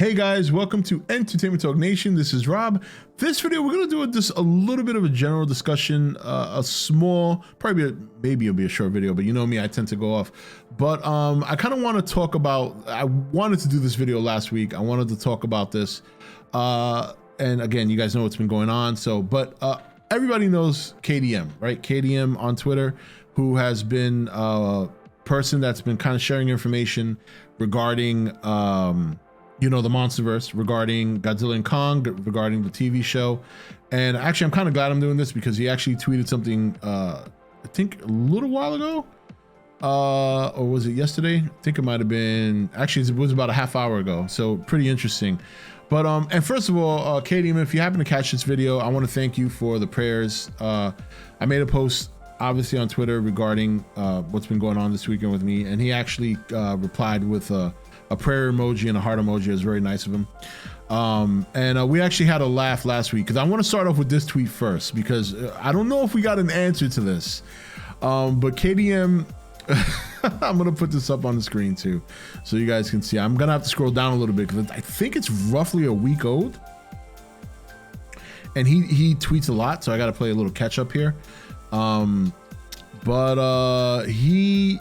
Hey guys, welcome to Entertainment Talk Nation. This is Rob. This video, we're going to do just a little bit of a general discussion, a small, maybe it'll be a short video, but you know me, I tend to go off. But I kind of want to talk about, I wanted to do this video last week. I wanted to talk about this. And again, you guys know what's been going on. But everybody knows KDM, right? KDM on Twitter, who has been a person that's been kind of sharing information regarding, you know, the Monsterverse, regarding Godzilla and Kong, regarding the TV show. And actually, I'm kind of glad I'm doing this because he actually tweeted something, I think a little while ago, or was it yesterday? I think it might have been, actually, it was about a half hour ago. So pretty interesting. But, and first of all, KDM, if you happen to catch this video, I want to thank you for the prayers. I made a post, obviously, on Twitter regarding what's been going on this weekend with me. And he actually replied with a prayer emoji and a heart emoji. It was very nice of him. And we actually had a laugh last week because I want to start off with this tweet first because I don't know if we got an answer to this. But KDM, I'm going to put this up on the screen too so you guys can see. I'm going to have to scroll down a little bit because I think it's roughly a week old. And he tweets a lot, so I got to play a little catch up here. He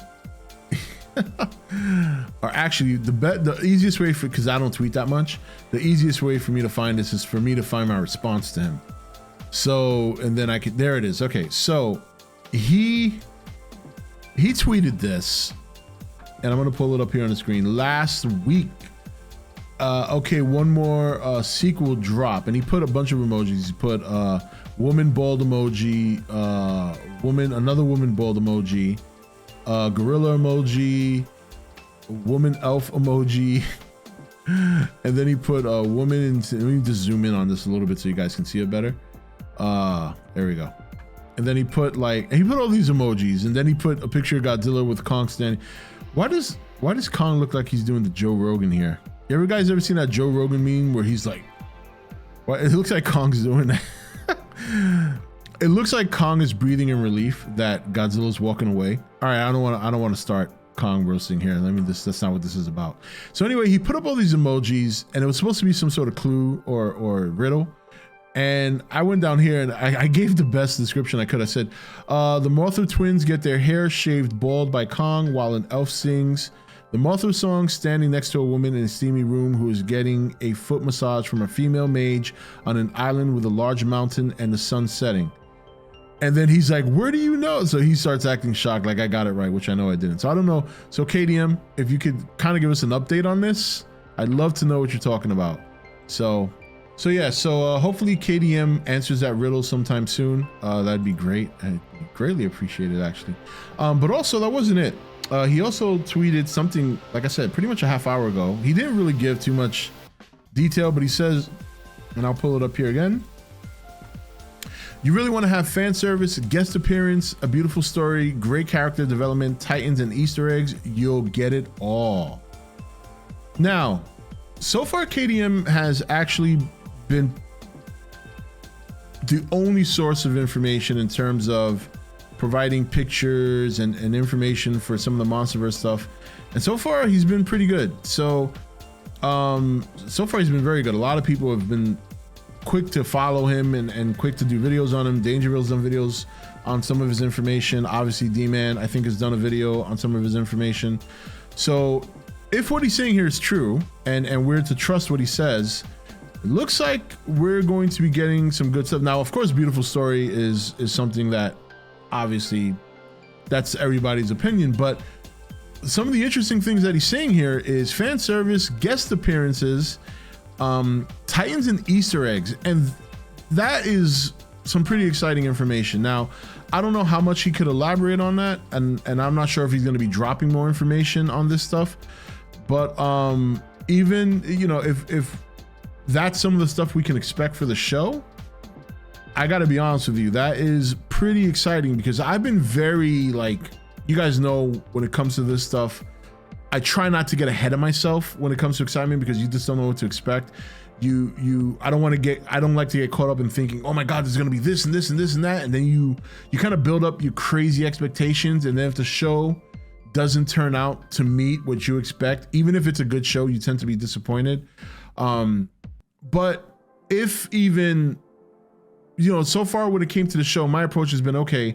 or actually the easiest way for, because I don't tweet that much, the easiest way for me to find this is for me to find my response to him. So, and then I could, there it is. Okay, so he tweeted this, and I'm gonna pull it up here on the screen last week. Okay, one more sequel drop, and he put a bunch of emojis. He put woman bald emoji, another woman bald emoji, gorilla emoji, woman elf emoji, and then he put a woman in, let me just zoom in on this a little bit so you guys can see it better. There we go. And then he put all these emojis, and then he put a picture of Godzilla with Kong standing. Why does Kong look like he's doing the Joe Rogan here? You guys ever seen that Joe Rogan meme where he's like, well, it looks like Kong's doing that. It looks like Kong is breathing in relief that Godzilla's walking away. All right, I don't want to start Kong roasting here. That's not what this is about. So anyway, he put up all these emojis, and it was supposed to be some sort of clue or riddle. And I went down here and I gave the best description I could. I said, the Mothra twins get their hair shaved bald by Kong while an elf sings the Mothra song, standing next to a woman in a steamy room who is getting a foot massage from a female mage on an island with a large mountain and the sun setting. And then he's like, where do you know? So he starts acting shocked, like I got it right, which I know I didn't. So I don't know. So KDM, if you could kind of give us an update on this, I'd love to know what you're talking about. So yeah, hopefully KDM answers that riddle sometime soon. That'd be great. I'd greatly appreciate it, actually. But also, that wasn't it. He also tweeted something, like I said, pretty much a half hour ago. He didn't really give too much detail, but he says, and I'll pull it up here again. You really want to have fan service, guest appearance, a beautiful story, great character development, Titans, and Easter eggs. You'll get it all. Now, so far, KDM has actually been the only source of information in terms of providing pictures and information for some of the Monsterverse stuff. And so far, he's been pretty good. So far, he's been very good. A lot of people have been quick to follow him and quick to do videos on him. Dangerville's done videos on some of his information. Obviously, D-Man, I think, has done a video on some of his information. So if what he's saying here is true, and we're to trust what he says, it looks like we're going to be getting some good stuff. Now, of course, beautiful story is something that obviously that's everybody's opinion, but some of the interesting things that he's saying here is fan service, guest appearances, Titans, and Easter eggs, and that is some pretty exciting information. Now, I don't know how much he could elaborate on that, and I'm not sure if he's going to be dropping more information on this stuff, but even, you know, if that's some of the stuff we can expect for the show, I got to be honest with you, that is pretty exciting because I've been very, like, you guys know, when it comes to this stuff, I try not to get ahead of myself when it comes to excitement because you just don't know what to expect. I don't like to get caught up in thinking, oh my God, there's going to be this and this and this and that. And then you kind of build up your crazy expectations. And then if the show doesn't turn out to meet what you expect, even if it's a good show, you tend to be disappointed. But if even, you know, so far when it came to the show, my approach has been, okay,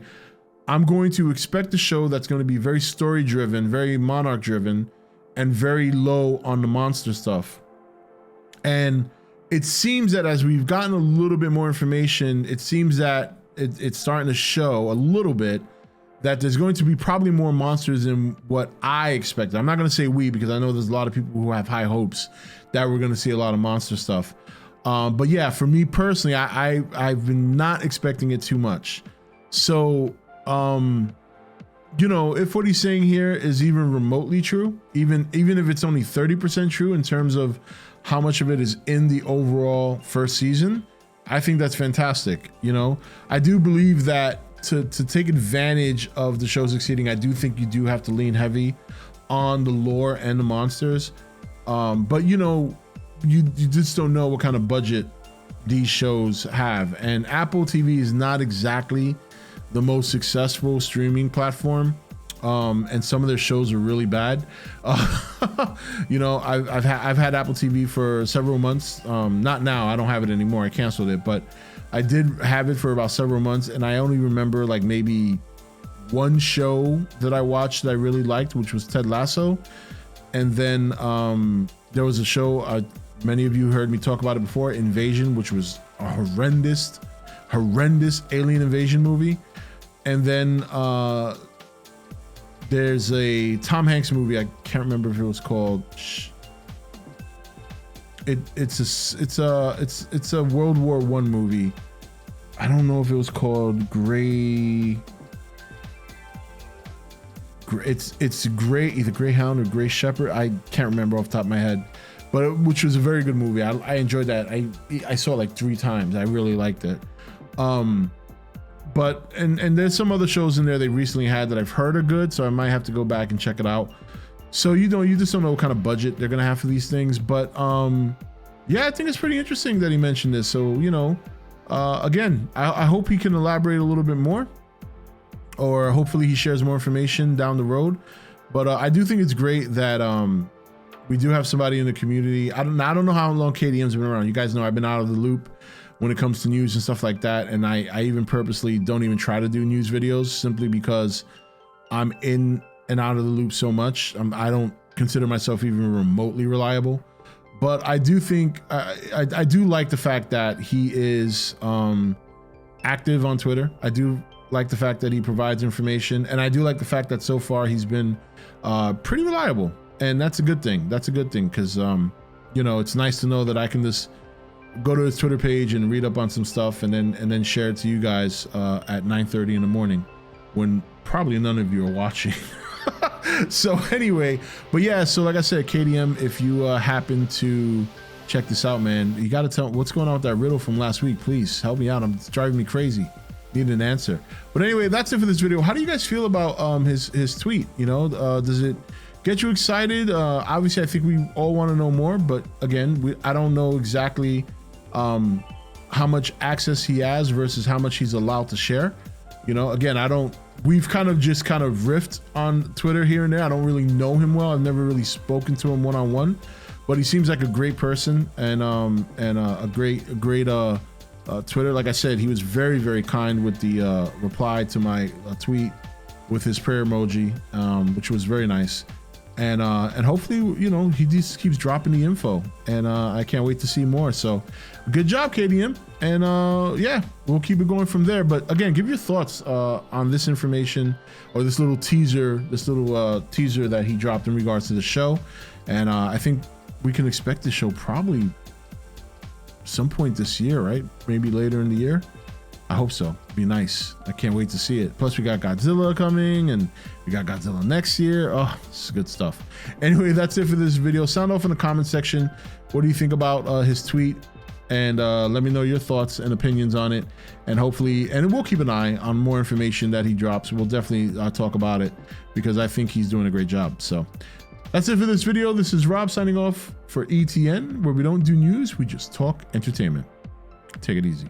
I'm going to expect a show that's going to be very story driven, very monarch driven, and very low on the monster stuff. And it seems that as we've gotten a little bit more information, it seems that it's starting to show a little bit that there's going to be probably more monsters than what I expected. I'm not going to say we, because I know there's a lot of people who have high hopes that we're going to see a lot of monster stuff. But yeah, for me personally, I've been not expecting it too much. So, you know, if what he's saying here is even remotely true, even if it's only 30% true in terms of how much of it is in the overall first season, I think that's fantastic. You know, I do believe that to take advantage of the show succeeding, I do think you do have to lean heavy on the lore and the monsters. But you know, you just don't know what kind of budget these shows have. And Apple TV is not exactly the most successful streaming platform. And some of their shows are really bad. You know, I've had Apple TV for several months. Not now, I don't have it anymore. I canceled it, but I did have it for about several months, and I only remember like maybe one show that I watched that I really liked, which was Ted Lasso. And then there was a show, many of you heard me talk about it before, Invasion, which was a horrendous alien invasion movie. And then there's a Tom Hanks movie, I can't remember if it was called, it's a World War I movie. I don't know if it was called it's Gray, either Greyhound or Gray Shepherd. I can't remember off the top of my head, but which was a very good movie. I enjoyed that. I saw it like 3 times. I really liked it. But and there's some other shows in there they recently had that I've heard are good, so I might have to go back and check it out. So you just don't know what kind of budget they're gonna have for these things. But yeah, I think it's pretty interesting that he mentioned this. So, you know, again, I hope he can elaborate a little bit more, or hopefully he shares more information down the road. But I do think it's great that we do have somebody in the community. I don't know how long KDM's been around. You guys know I've been out of the loop when it comes to news and stuff like that. And I even purposely don't even try to do news videos, simply because I'm in and out of the loop so much. I don't consider myself even remotely reliable. But I do think, I do like the fact that he is active on Twitter. I do like the fact that he provides information. And I do like the fact that so far he's been pretty reliable. And that's a good thing. That's a good thing, because, you know, it's nice to know that I can just go to his Twitter page and read up on some stuff and then share it to you guys at 9:30 in the morning when probably none of you are watching. So anyway, but yeah, so like I said, KDM, if you happen to check this out, man, you got to tell what's going on with that riddle from last week. Please help me out. It's driving me crazy. Need an answer. But anyway, that's it for this video. How do you guys feel about his tweet? You know, does it get you excited? Obviously, I think we all want to know more, but again, I don't know exactly how much access he has versus how much he's allowed to share. You know, again, we've kind of riffed on Twitter here and there. I don't really know him well. I've never really spoken to him one-on-one, but he seems like a great person and a great Twitter. Like I said, he was very, very kind with the reply to my tweet with his prayer emoji, which was very nice. And hopefully, you know, he just keeps dropping the info, and I can't wait to see more. So good job, KDM. And yeah, we'll keep it going from there. But again, give your thoughts on this information, or this little teaser that he dropped in regards to the show. And I think we can expect the show probably some point this year, right? Maybe later in the year. I hope so. It'd be nice. I can't wait to see it. Plus, we got Godzilla coming, and we got Godzilla next year. Oh, this is good stuff. Anyway, that's it for this video. Sound off in the comment section. What do you think about his tweet? And let me know your thoughts and opinions on it. And hopefully, and we'll keep an eye on more information that he drops. We'll definitely talk about it, because I think he's doing a great job. So that's it for this video. This is Rob signing off for E.T.N, where we don't do news, we just talk entertainment. Take it easy.